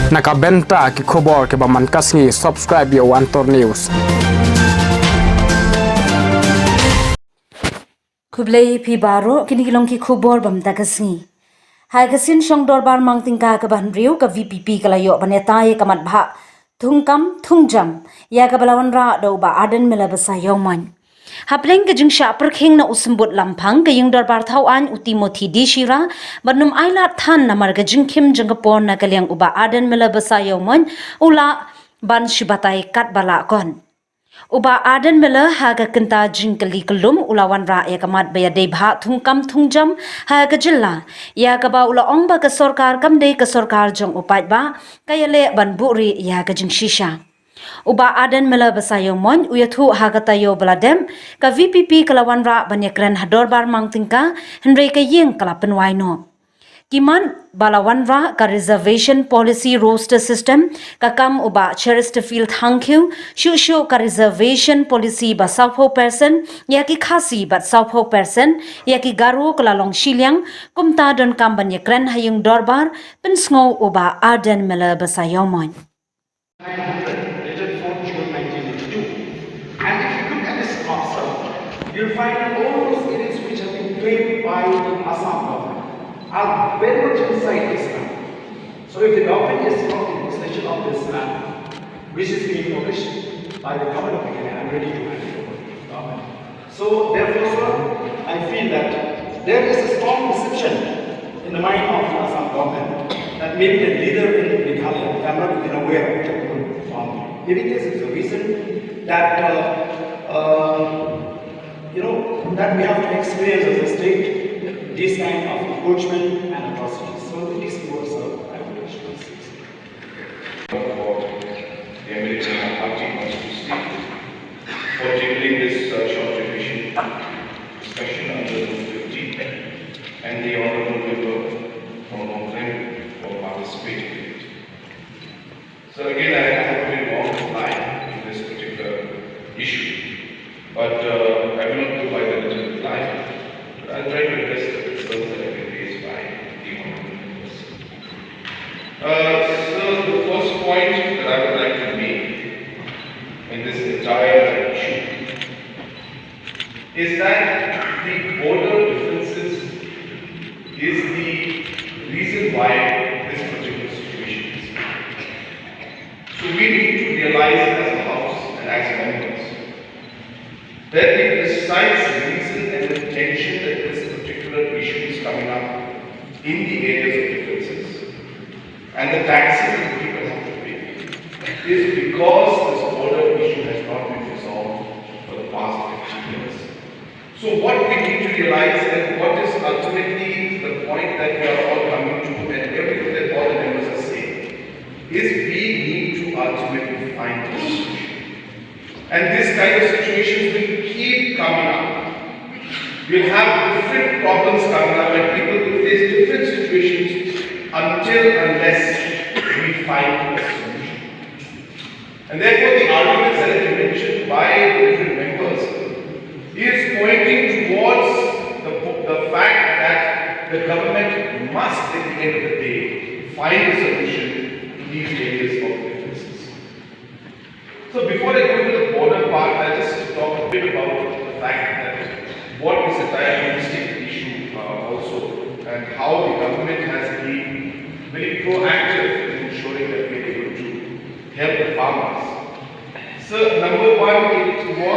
Nakabenta ki khobor ke baman kasngi subscribe yo Antor News. Kublai pi baro kini kilong ki khobor bam takasngi. Hai kasin shong dorbar mang tingka ka ban riu ka VPP kalayo baneta ye kamat bha thungkam thungjam ya ka balawan ra do ba Ardent mela basa yawman. Hapleng ke jing sha perkhing na usumbut lampang ke yung darbar thau an utimothi dishira banum aila than namar ke jing kim jang por na kalyang uba Ardent mela basa yawman ula ban shibatai kat bala kon. Uba Ardent mela haga kenta jingkali kelum ulawan ra ya kamat baya debha thungkam thungjam haga jilla ya ka ba ula ong ba ka sarkar kamde ka sarkar jong upat ba kayale ban buri ya ka jing shisha. Uba Ardent mela basayo mon uyathu haga tayo bladem ka VPP kalawan ra banyakran hadorbar mangtingka henry ka yeng kala penwai no. Kiman balawan ra ka reservation policy roster system kakam uba Chesterfield Hankyu shusho ka reservation policy ba South person yaki khasi ba South person yaki garu kalalong shilyang kumta don kamban yakran hayung dorbar pensngo uba Ardent mela basayomon. Dated 4th June 1982. And if you look at this roster, you'll find all those areas which have been claimed by the Assam government are very much inside this map. So if the government is not in possession of this map, which is being published by the government of India, I'm ready to hand it over to the government. So therefore, sir, I feel that there is a strong perception in the mind of the Assam government that maybe the leader in Meghalaya, I'm not even aware of it, maybe this is the reason that that we have to experience as a state this kind of encroachment and atrocities. So it is towards I would wish to see. For the American Party constituency for tabling this short duration discussion under Rule 50 and the Honourable Member from Northern for participating in it. So again, I have a very long line in this particular issue, but I will not go by the written reply. I'll try to address the concerns that have been raised by the Honourable Members. So the first point that I would like to make in this entire issue is that the border differences is the reason why this particular situation is. So we need to realize as a house and as members that the precise reason and the tension that this particular issue is coming up in the areas of differences and the taxes that people have to pay is because this border issue has not been resolved for the past 15 years. So what we need to realize and what is ultimately the point that we are all coming to and everything that all the members are saying is we need to ultimately find a solution. And this kind of situations will keep coming up. We'll have different problems coming up and people will face different situations unless we find a solution. And therefore the arguments that have been mentioned by the different members is pointing towards the fact that the government must at the end of the day find a solution to these areas of differences. So before I go to the border part, I'll just talk a bit about the fact that what is a diagnostic issue also and how the government has been very proactive in ensuring that we are able to help the farmers. So number one, it was